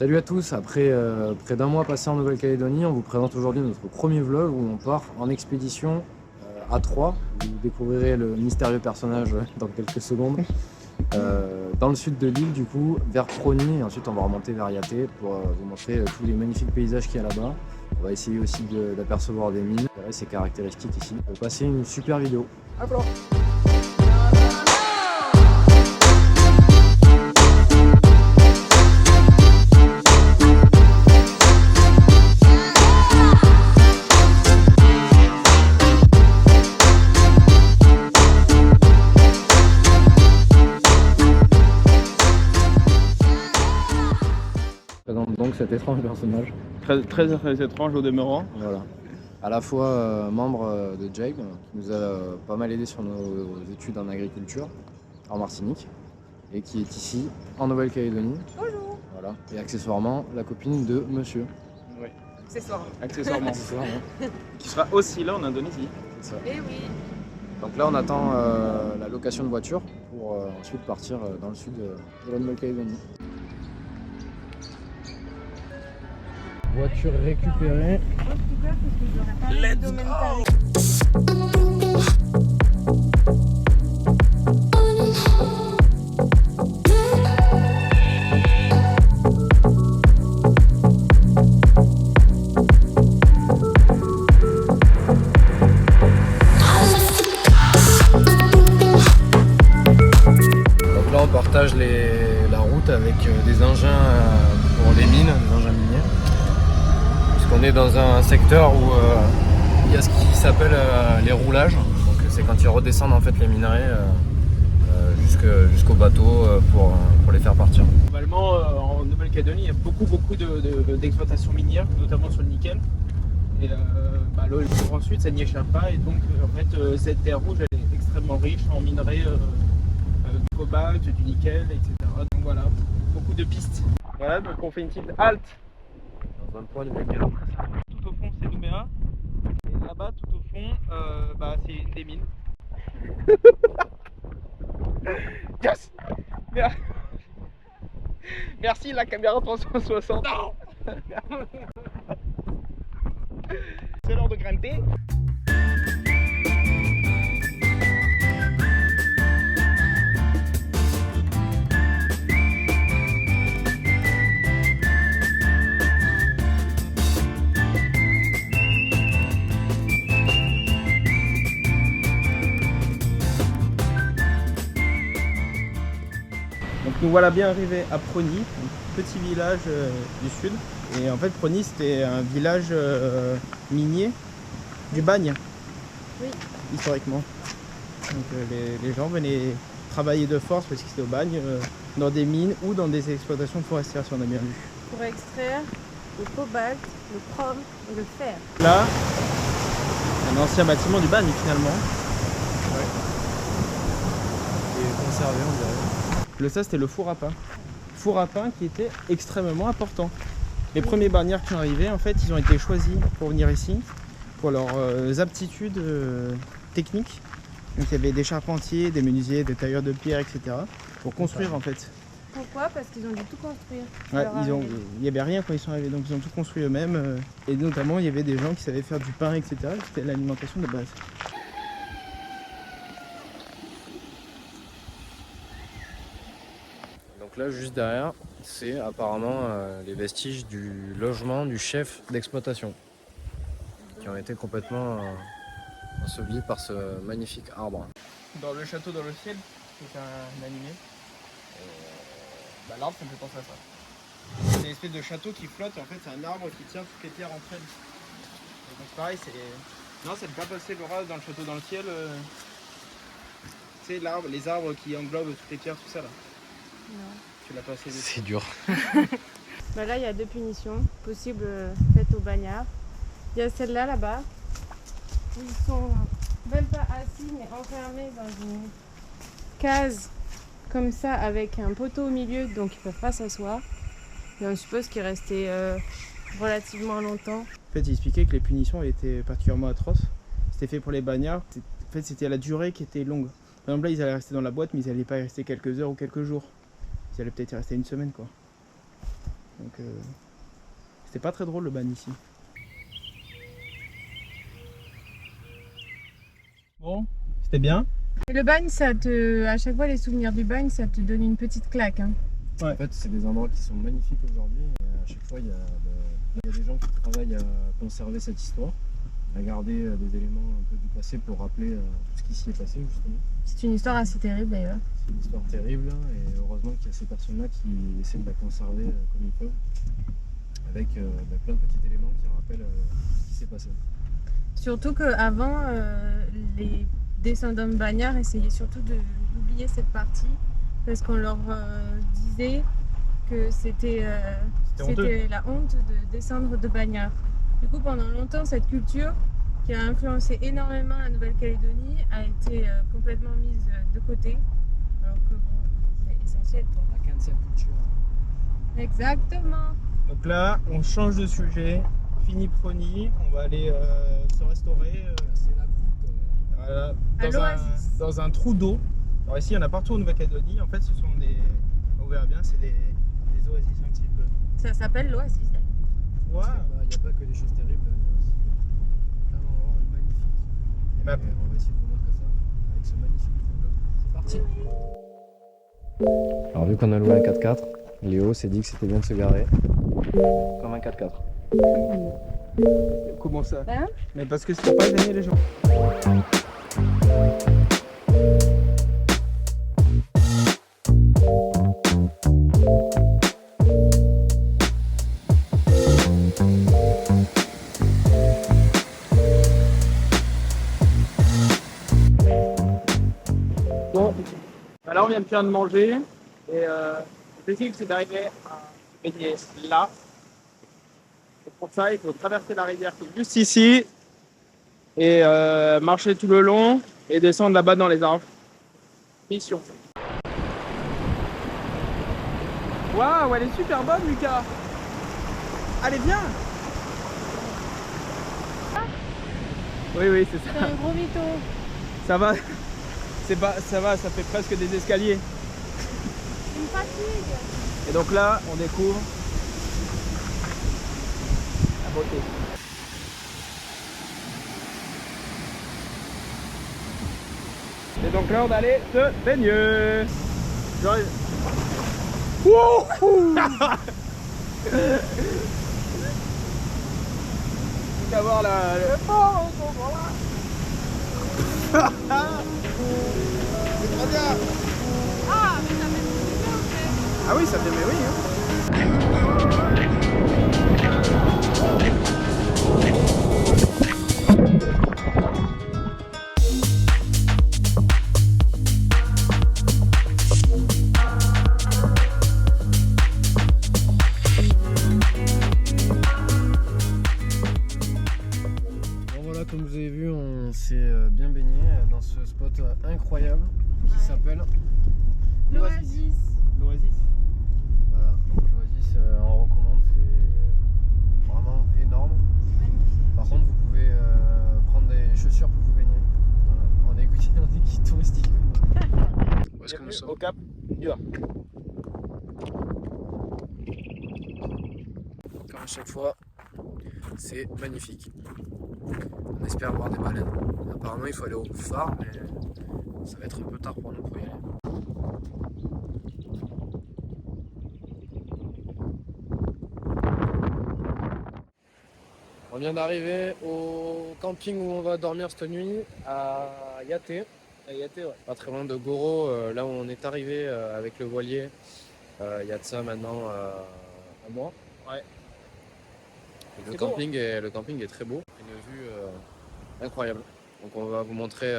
Salut à tous, après près d'un mois passé en Nouvelle-Calédonie, on vous présente aujourd'hui notre premier vlog où on part en expédition à 3. Vous découvrirez le mystérieux personnage dans quelques secondes. Dans le sud de l'île du coup, vers Prony, et ensuite on va remonter vers Yaté pour vous montrer tous les magnifiques paysages qu'il y a là-bas. On va essayer aussi d'apercevoir des mines, ses caractéristiques ici. On va passer une super vidéo. À plus. Présente donc cet étrange personnage. Très étrange au demeurant. Voilà. À la fois membre de JAIB, qui nous a pas mal aidé sur nos études en agriculture en Martinique, et qui est ici en Nouvelle-Calédonie. Bonjour. Voilà. Et accessoirement la copine de monsieur. Oui. Accessoirement. Accessoirement. Qui sera aussi là en Indonésie. C'est ça. Eh oui. Donc là on attend la location de voiture pour ensuite partir dans le sud de la Nouvelle-Calédonie. Voiture récupérée. Let's go. Donc là on partage la route avec des engins pour les mines, des engins miniers. Puisqu'on est dans un secteur où il y a ce qui s'appelle les roulages. Donc c'est quand ils redescendent en fait les minerais jusqu'au bateau pour les faire partir. Globalement, en Nouvelle-Calédonie, il y a beaucoup d'exploitations minières, notamment sur le nickel. Et le Grand Sud, ça n'y échappe pas. Et donc, en fait, cette terre rouge, elle est extrêmement riche en minerais du cobalt, du nickel, etc. Donc voilà, beaucoup de pistes. Voilà, donc on fait une petite halte. Dans un point de lumière. Tout au fond, c'est Nouméa. Et là-bas, tout au fond, c'est une des mines. Yes. Merci la caméra 360. Non. C'est l'heure de grimper. Donc nous voilà bien arrivés à Prony, un petit village du sud. Et en fait Prony c'était un village minier du bagne, Oui. historiquement. Donc les gens venaient travailler de force parce qu'ils étaient au bagne, dans des mines ou dans des exploitations forestières si on a bien vu. Pour extraire le cobalt, le chrome et le fer. Là, un ancien bâtiment du bagne finalement. Et conservé on dirait. Ça c'était le four à pain. Four à pain qui était extrêmement important. Les premiers bagnards qui sont arrivés, en fait, ils ont été choisis pour venir ici, pour leurs aptitudes techniques. Donc il y avait des charpentiers, des menuisiers, des tailleurs de pierre, etc. pour construire en fait. Pourquoi? Parce qu'ils ont dû tout construire. Ouais, Leur arrivée. il n'y avait rien quand ils sont arrivés, donc ils ont tout construit eux-mêmes. Et notamment il y avait des gens qui savaient faire du pain, etc. C'était l'alimentation de base. Donc là juste derrière, c'est apparemment les vestiges du logement du chef d'exploitation qui ont été complètement ensevelis par ce magnifique arbre. Dans le château dans le ciel, c'est un animé. L'arbre ça me fait penser à ça. C'est une espèce de château qui flotte, en fait c'est un arbre qui tient toutes les terres entre elles. Et donc pareil, non, c'est pas passé Laura dans le château dans le ciel. Tu sais les arbres qui englobent toutes les pierres, tout ça là. Non. Tu l'as passé dessus. C'est dur. Là, il y a deux punitions possibles faites aux bagnards. Il y a celle-là, là-bas, où ils sont même pas assis, mais enfermés dans une case comme ça, avec un poteau au milieu, donc ils peuvent pas s'asseoir. Et on suppose qu'ils restaient relativement longtemps. En fait, il expliquait que les punitions étaient particulièrement atroces. C'était fait pour les bagnards. En fait, c'était la durée qui était longue. Par exemple, là, ils allaient rester dans la boîte, mais ils n'allaient pas y rester quelques heures ou quelques jours. Ils allaient peut-être y rester une semaine, quoi. Donc c'était pas très drôle le ban ici. Bon, c'était bien. Et le bagne, à chaque fois, les souvenirs du bagne, ça te donne une petite claque. Hein. En fait, c'est des endroits qui sont magnifiques aujourd'hui. Et à chaque fois, il y a des gens qui travaillent à conserver cette histoire, à garder des éléments un peu du passé pour rappeler tout ce qui s'y est passé, justement. C'est une histoire assez terrible d'ailleurs. C'est une histoire terrible, et heureusement qu'il y a ces personnes-là qui essaient de la conserver comme ils peuvent, avec plein de petits éléments qui rappellent ce qui s'est passé. Surtout qu'avant, les descendants de bagnards essayaient surtout d'oublier cette partie parce qu'on leur disait que c'était la honte de descendre de bagnards. Du coup, pendant longtemps, cette culture qui a influencé énormément la Nouvelle-Calédonie a été complètement mise de côté. Alors que bon, c'est essentiel pour La cancel culture. Exactement. Donc là, on change de sujet. Fini Prony, on va aller se restaurer C'est la croûte. voilà, À l'oasis. dans un trou d'eau. Alors ici, il y en a partout en Nouvelle-Calédonie. En fait, ce sont des... On verra bien, c'est des oasis un petit peu. Ça s'appelle l'oasis. Ouais. Il n'y a pas que des choses terribles, il y a aussi plein d'endroits magnifiques. Bah, Et on va essayer de vous montrer ça avec ce magnifique trou. C'est parti. Alors vu qu'on a loué un 4x4, Léo s'est dit que c'était bien de se garer comme un 4x4. Comment ça? Hein? Mais parce que c'est pas gagner les gens. Bon, bah là on vient de faire de manger et l'objectif c'est d'arriver à se baigner là. Et pour ça il faut traverser la rivière qui est juste ici et marcher tout le long et descendre là-bas dans les arbres. Mission. Waouh, elle est super bonne Lucas. Allez viens. Oui c'est C'est ça. un gros mytho. Ça va. Ça va, ça fait presque des escaliers. Une fatigue. Et donc là, on découvre la beauté. Et donc là, on allait se baigner. J'arrive. Wouhou. Faut avoir le fort, c'est très bien. Ah, mais ça fait du bien en fait. Ah oui, ça fait, mais oui. Hein. Bon voilà, comme vous avez vu, on s'est bien baigné dans ce spot incroyable qui s'appelle L'oasis. L'oasis. voilà, donc l'Oasis, on recommande, c'est vraiment énorme. Magnifique. Par contre, vous pouvez prendre des chaussures pour vous baigner. Voilà, en guide touristique. Où est-ce que nous sommes? Au Cap Dur. Comme à chaque fois, c'est magnifique. On espère voir des baleines. Apparemment, il faut aller au phare, mais ça va être un peu tard pour nous pour y aller. On vient d'arriver au camping où on va dormir cette nuit à Yaté. À Yaté, ouais. Pas très loin de Goro, là où on est arrivé avec le voilier. Il y a de ça maintenant un mois. Ouais. Et le C'est beau, camping est très beau, une vue incroyable. Donc on va vous montrer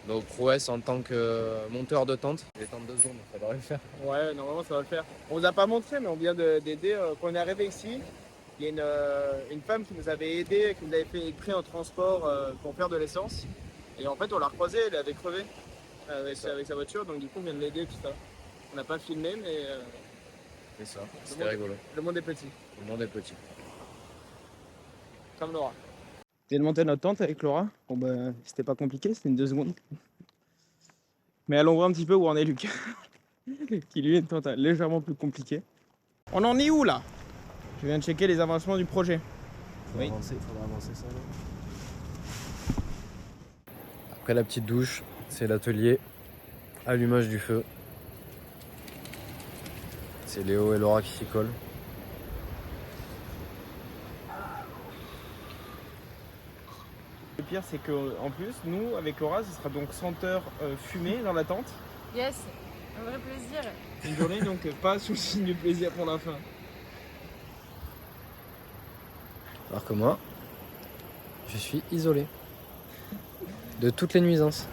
nos prouesses en tant que monteur de tente. Les tentes 2 secondes, ça devrait le faire. Ouais, normalement ça va le faire. On vous a pas montré, mais on vient d'aider. Quand on est arrivé ici, il y a une femme qui nous avait aidé, qui nous avait fait pris en transport pour faire de l'essence. Et en fait, on l'a recroisée, elle avait crevé avec sa voiture, donc du coup, on vient de l'aider, tout ça. On n'a pas filmé, mais C'est ça, c'était rigolo. le monde est petit, Le monde est petit. comme Laura. On vient de monter notre tente avec Laura. Bon, bah, c'était pas compliqué, c'était une 2 secondes. Mais allons voir un petit peu où en est Lucas, qui lui a une tente légèrement plus compliquée. On en est où là? Tu viens de checker les avancements du projet. Faudra avancer ça. Après la petite douche, c'est l'atelier, allumage du feu. C'est Léo et Laura qui s'y collent. Le pire, c'est qu'en plus, nous, avec Laura, ce sera donc senteur fumée dans la tente. Yes, un vrai plaisir. Une journée, donc pas sous signe de plaisir pour la fin. Alors que moi, je suis isolé de toutes les nuisances.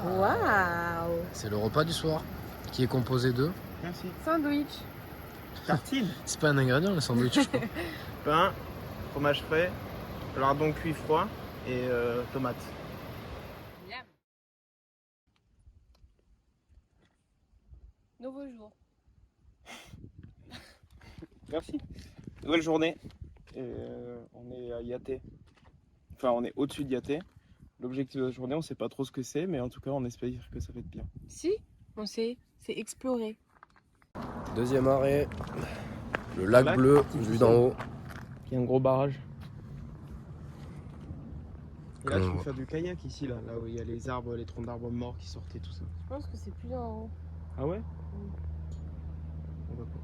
Waouh. C'est le repas du soir qui est composé de... Merci. Sandwich. Tartine. C'est pas un ingrédient le sandwich, je crois. Pain, fromage frais, lardon cuit froid et tomates. Nouveau jour. Merci. Nouvelle journée. Et on est à Yaté. Enfin, on est au-dessus de Yaté. L'objectif de la journée, on sait pas trop ce que c'est, mais en tout cas, on espère que ça va être bien. Si, on sait, c'est explorer. Deuxième arrêt, le lac bleu vu d'en haut. Il y a un gros barrage. Et là, Comme je on peux voit. faire du kayak ici, là où il y a les arbres, les troncs d'arbres morts qui sortaient, tout ça. Je pense que c'est plus en haut. Ah ouais? On va pas.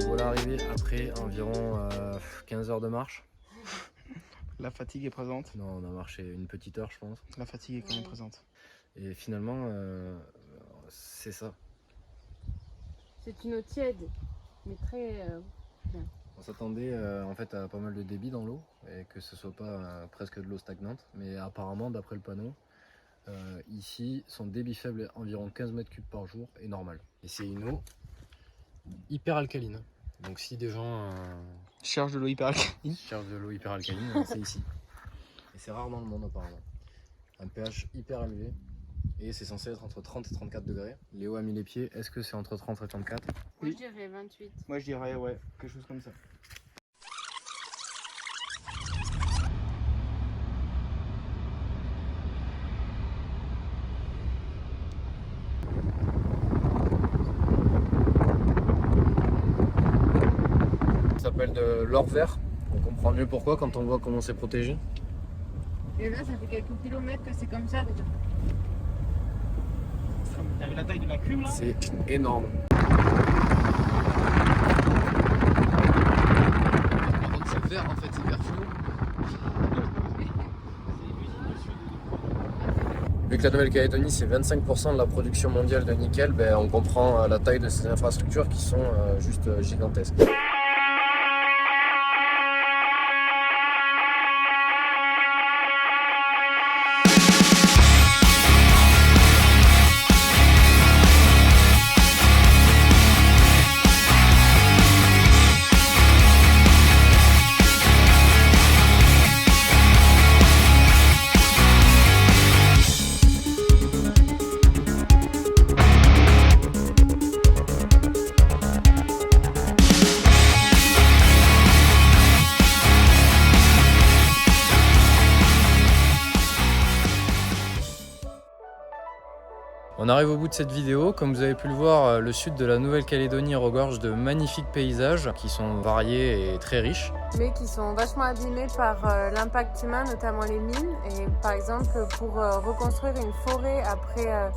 Voilà arrivé après environ 15 heures de marche. La fatigue est présente. Non, on a marché une petite heure je pense. La fatigue est quand même présente. Et finalement, c'est ça. C'est une eau tiède, mais très... On s'attendait en fait à pas mal de débit dans l'eau et que ce soit pas presque de l'eau stagnante. Mais apparemment, d'après le panneau, ici, son débit faible est environ 15 mètres cubes par jour est normal. Et c'est une eau hyper alcaline. Donc si des gens Cherche de l'eau hyper alcaline. cherchent de l'eau hyper alcaline, c'est ici. Et c'est rare dans le monde apparemment. Un pH hyper élevé. Et c'est censé être entre 30 et 34 degrés. Léo a mis les pieds. Est-ce que c'est entre 30 et 34? Moi Oui. je dirais 28. Moi je dirais ouais, quelque chose comme ça. Ça s'appelle de l'or vert. On comprend mieux pourquoi quand on voit comment c'est protégé. Et là, ça fait quelques kilomètres que c'est comme ça déjà. T'avais la taille de la cuve là? C'est énorme. Par contre, c'est vert en fait, c'est vert flou. Vu que la Nouvelle-Calédonie c'est 25% de la production mondiale de nickel, ben, on comprend la taille de ces infrastructures qui sont juste gigantesques. On arrive au bout de cette vidéo. Comme vous avez pu le voir, le sud de la Nouvelle-Calédonie regorge de magnifiques paysages qui sont variés et très riches. Mais qui sont vachement abîmés par l'impact humain, notamment les mines. Et par exemple, pour reconstruire une forêt après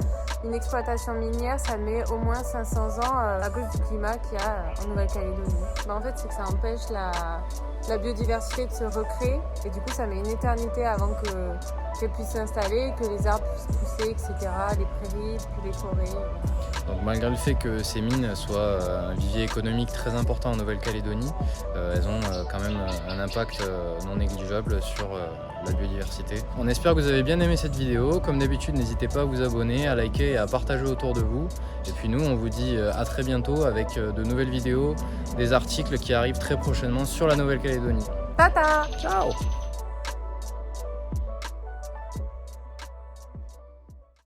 une exploitation minière, ça met au moins 500 ans à cause du climat qu'il y a en Nouvelle-Calédonie. En fait, c'est que ça empêche la biodiversité de se recréer. Et du coup, ça met une éternité avant qu'elle puisse s'installer, que les arbres puissent pousser, etc. Les prairies, puis les forêts. Donc malgré le fait que ces mines soient un vivier économique très important en Nouvelle-Calédonie, elles ont quand même un impact non négligeable sur la biodiversité. On espère que vous avez bien aimé cette vidéo. Comme d'habitude, n'hésitez pas à vous abonner, à liker et à partager autour de vous. Et puis nous, on vous dit à très bientôt avec de nouvelles vidéos, des articles qui arrivent très prochainement sur la Nouvelle-Calédonie. Tata! Ciao!